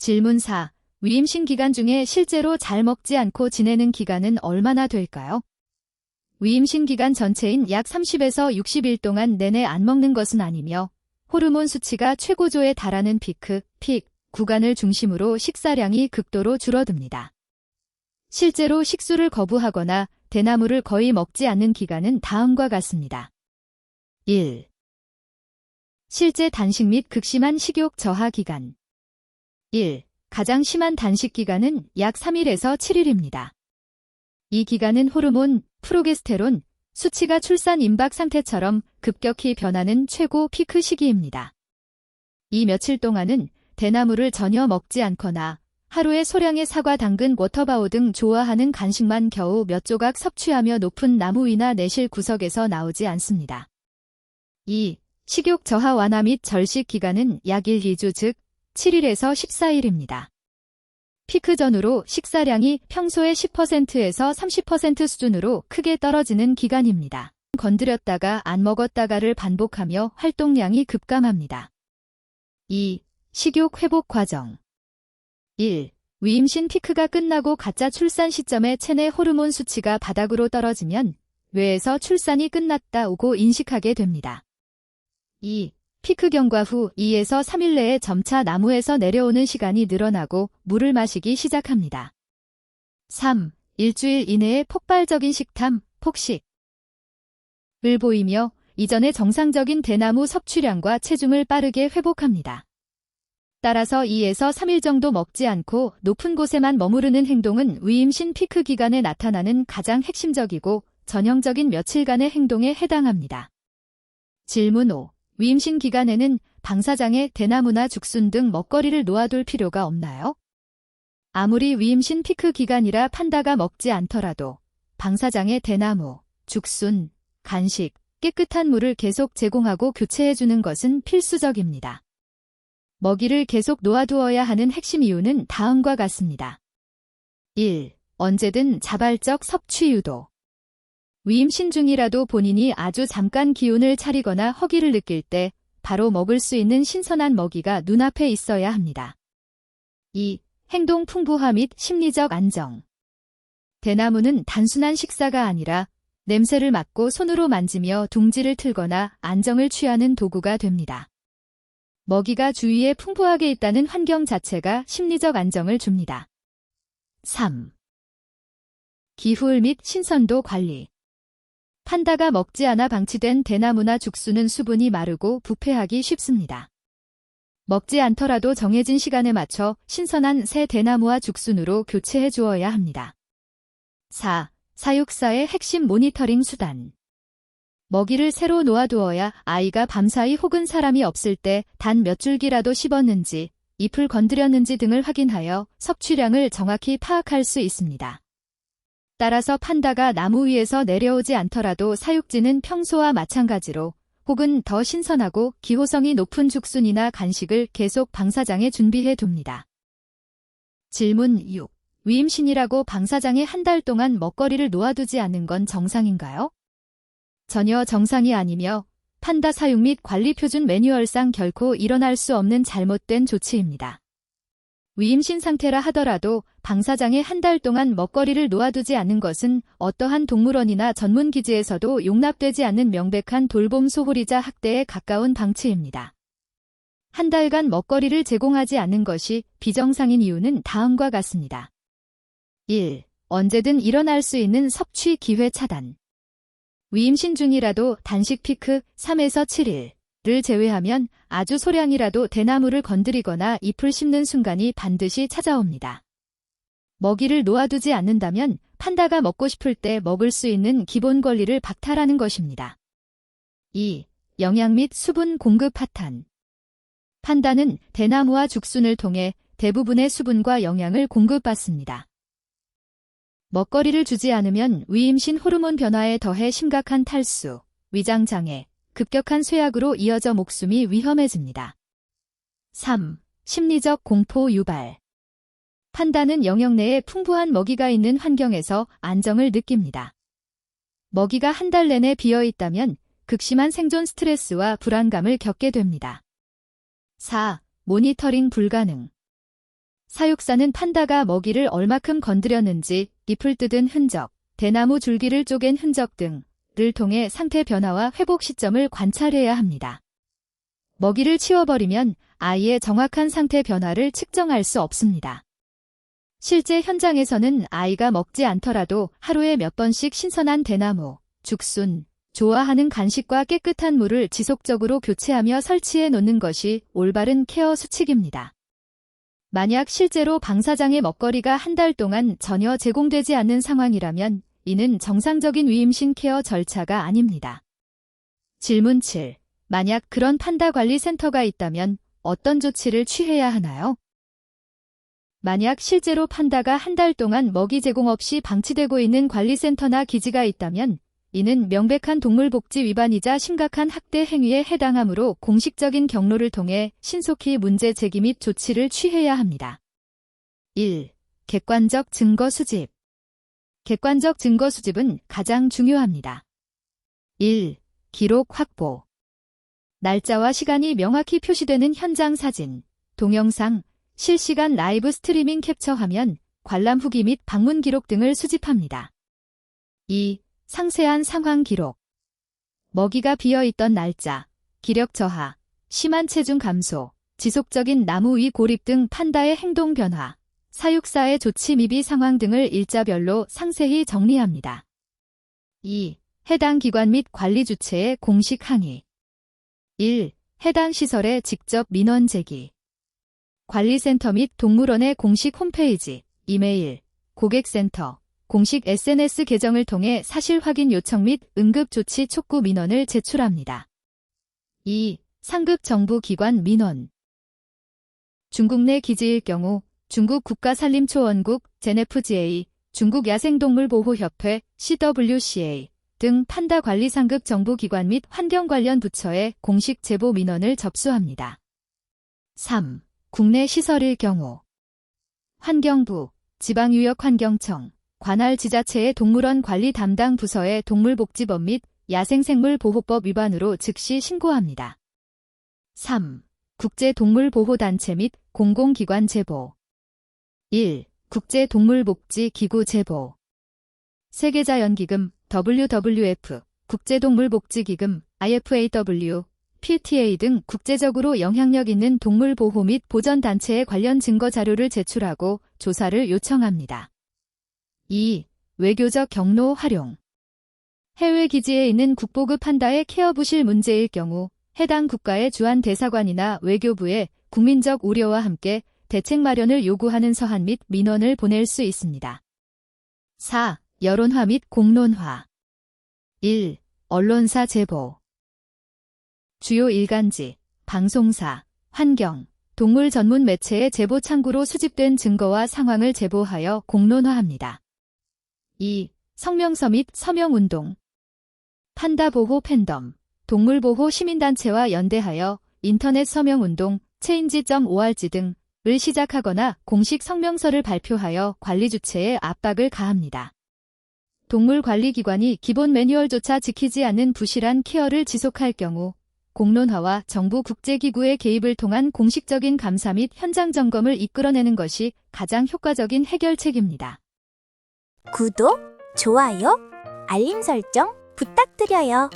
질문 4. 위임신 기간 중에 실제로 잘 먹지 않고 지내는 기간은 얼마나 될까요? 위임신 기간 전체인 약 30에서 60일 동안 내내 안 먹는 것은 아니며 호르몬 수치가 최고조에 달하는 픽 구간을 중심으로 식사량이 극도로 줄어듭니다. 실제로 식수를 거부하거나 대나무를 거의 먹지 않는 기간은 다음과 같습니다. 1. 실제 단식 및 극심한 식욕 저하 기간. 1. 가장 심한 단식 기간은 약 3일에서 7일입니다. 이 기간은 호르몬, 프로게스테론, 수치가 출산 임박 상태처럼 급격히 변하는 최고 피크 시기입니다. 이 며칠 동안은 대나무를 전혀 먹지 않거나 하루에 소량의 사과, 당근, 워터바우 등 좋아하는 간식만 겨우 몇 조각 섭취하며 높은 나무 위나 내실 구석에서 나오지 않습니다. 2. 식욕 저하 완화 및 절식 기간은 약 1-2주 즉 7일에서 14일입니다. 피크 전후로 식사량이 평소의 10%에서 30% 수준으로 크게 떨어지는 기간입니다. 건드렸다가 안 먹었다가를 반복하며 활동량이 급감합니다. 2. 식욕 회복 과정. 1. 위임신 피크가 끝나고 가짜 출산 시점에 체내 호르몬 수치가 바닥으로 떨어지면 뇌에서 출산이 끝났다고 인식하게 됩니다. 2. 피크 경과 후 2에서 3일 내에 점차 나무에서 내려오는 시간이 늘어나고 물을 마시기 시작합니다. 3. 일주일 이내에 폭발적인 식탐, 폭식을 보이며 이전의 정상적인 대나무 섭취량과 체중을 빠르게 회복합니다. 따라서 2에서 3일 정도 먹지 않고 높은 곳에만 머무르는 행동은 위임신 피크 기간에 나타나는 가장 핵심적이고 전형적인 며칠간의 행동에 해당합니다. 질문 5. 위임신 기간에는 방사장에 대나무나 죽순 등 먹거리를 놓아둘 필요가 없나요? 아무리 위임신 피크 기간이라 판다가 먹지 않더라도 방사장에 대나무, 죽순, 간식, 깨끗한 물을 계속 제공하고 교체해주는 것은 필수적입니다. 먹이를 계속 놓아두어야 하는 핵심 이유는 다음과 같습니다. 1. 언제든 자발적 섭취 유도. 위임신 중이라도 본인이 아주 잠깐 기운을 차리거나 허기를 느낄 때 바로 먹을 수 있는 신선한 먹이가 눈앞에 있어야 합니다. 2. 행동 풍부화 및 심리적 안정. 대나무는 단순한 식사가 아니라 냄새를 맡고 손으로 만지며 둥지를 틀거나 안정을 취하는 도구가 됩니다. 먹이가 주위에 풍부하게 있다는 환경 자체가 심리적 안정을 줍니다. 3. 기후울 및 신선도 관리. 판다가 먹지 않아 방치된 대나무나 죽순은 수분이 마르고 부패하기 쉽습니다. 먹지 않더라도 정해진 시간에 맞춰 신선한 새 대나무와 죽순으로 교체해 주어야 합니다. 4. 사육사의 핵심 모니터링 수단. 먹이를 새로 놓아두어야 아이가 밤사이 혹은 사람이 없을 때 단 몇 줄기라도 씹었는지, 잎을 건드렸는지 등을 확인하여 섭취량을 정확히 파악할 수 있습니다. 따라서 판다가 나무 위에서 내려오지 않더라도 사육지는 평소와 마찬가지로 혹은 더 신선하고 기호성이 높은 죽순이나 간식을 계속 방사장에 준비해 둡니다. 질문 6. 위임신이라고 방사장에 한 달 동안 먹거리를 놓아두지 않는 건 정상인가요? 전혀 정상이 아니며 판다 사육 및 관리 표준 매뉴얼상 결코 일어날 수 없는 잘못된 조치입니다. 위임신 상태라 하더라도 방사장에 한 달 동안 먹거리를 놓아두지 않는 것은 어떠한 동물원이나 전문기지에서도 용납되지 않는 명백한 돌봄 소홀이자 학대에 가까운 방치입니다. 한 달간 먹거리를 제공하지 않는 것이 비정상인 이유는 다음과 같습니다. 1. 언제든 일어날 수 있는 섭취 기회 차단. 위임신 중이라도 단식 피크 3에서 7일을 제외하면 아주 소량이라도 대나무를 건드리거나 잎을 씹는 순간이 반드시 찾아옵니다. 먹이를 놓아두지 않는다면 판다가 먹고 싶을 때 먹을 수 있는 기본 권리를 박탈하는 것입니다. 2. 영양 및 수분 공급 파탄. 판다는 대나무와 죽순을 통해 대부분의 수분과 영양을 공급받습니다. 먹거리를 주지 않으면 위임신 호르몬 변화에 더해 심각한 탈수, 위장장애, 급격한 쇠약으로 이어져 목숨이 위험해집니다. 3. 심리적 공포 유발. 판다는 영역 내에 풍부한 먹이가 있는 환경에서 안정을 느낍니다. 먹이가 한 달 내내 비어있다면 극심한 생존 스트레스와 불안감을 겪게 됩니다. 4. 모니터링 불가능. 사육사는 판다가 먹이를 얼마큼 건드렸는지, 잎을 뜯은 흔적, 대나무 줄기를 쪼갠 흔적 등을 통해 상태 변화와 회복 시점을 관찰해야 합니다. 먹이를 치워버리면 아이의 정확한 상태 변화를 측정할 수 없습니다. 실제 현장에서는 아이가 먹지 않더라도 하루에 몇 번씩 신선한 대나무, 죽순, 좋아하는 간식과 깨끗한 물을 지속적으로 교체하며 설치해 놓는 것이 올바른 케어 수칙입니다. 만약 실제로 방사장의 먹거리가 한 달 동안 전혀 제공되지 않는 상황이라면 이는 정상적인 위임신 케어 절차가 아닙니다. 질문 7. 만약 그런 판다 관리 센터가 있다면 어떤 조치를 취해야 하나요? 만약 실제로 판다가 한 달 동안 먹이 제공 없이 방치되고 있는 관리센터나 기지가 있다면 이는 명백한 동물복지 위반이자 심각한 학대 행위에 해당하므로 공식적인 경로를 통해 신속히 문제 제기 및 조치를 취해야 합니다. 1. 객관적 증거 수집. 객관적 증거 수집은 가장 중요합니다. 1. 기록 확보. 날짜와 시간이 명확히 표시되는 현장 사진, 동영상, 실시간 라이브 스트리밍 캡처 화면, 관람 후기 및 방문 기록 등을 수집합니다. 2. 상세한 상황 기록. 먹이가 비어있던 날짜, 기력 저하, 심한 체중 감소, 지속적인 나무 위 고립 등 판다의 행동 변화, 사육사의 조치 미비 상황 등을 일자별로 상세히 정리합니다. 2. 해당 기관 및 관리 주체의 공식 항의. 1. 해당 시설에 직접 민원 제기. 관리센터 및 동물원의 공식 홈페이지, 이메일, 고객센터, 공식 SNS 계정을 통해 사실 확인 요청 및 응급조치 촉구 민원을 제출합니다. 2. 상급 정부기관 민원. 중국 내 기지일 경우 중국 국가산림초원국, JNFGA, 중국 야생동물보호협회, CWCA 등 판다 관리 상급 정부기관 및 환경 관련 부처에 공식 제보 민원을 접수합니다. 3. 국내 시설일 경우 환경부, 지방유역환경청, 관할 지자체의 동물원 관리 담당 부서에 동물복지법 및 야생생물보호법 위반으로 즉시 신고합니다. 3. 국제동물보호단체 및 공공기관 제보. 1. 국제동물복지기구 제보. 세계자연기금, WWF, 국제동물복지기금, IFAW, PTA 등 국제적으로 영향력 있는 동물보호 및 보전단체에 관련 증거 자료를 제출하고 조사를 요청합니다. 2. 외교적 경로 활용. 해외 기지에 있는 국보급 판다의 케어 부실 문제일 경우 해당 국가의 주한 대사관이나 외교부에 국민적 우려와 함께 대책 마련을 요구하는 서한 및 민원을 보낼 수 있습니다. 4. 여론화 및 공론화. 1. 언론사 제보. 주요 일간지, 방송사, 환경, 동물 전문 매체의 제보 창구로 수집된 증거와 상황을 제보하여 공론화합니다. 2. 성명서 및 서명운동. 판다 보호 팬덤, 동물보호 시민단체와 연대하여 인터넷 서명운동, change.org 등을 시작하거나 공식 성명서를 발표하여 관리 주체에 압박을 가합니다. 동물관리기관이 기본 매뉴얼조차 지키지 않는 부실한 케어를 지속할 경우 공론화와 정부 국제기구의 개입을 통한 공식적인 감사 및 현장 점검을 이끌어내는 것이 가장 효과적인 해결책입니다. 구독, 좋아요, 알림 설정 부탁드려요.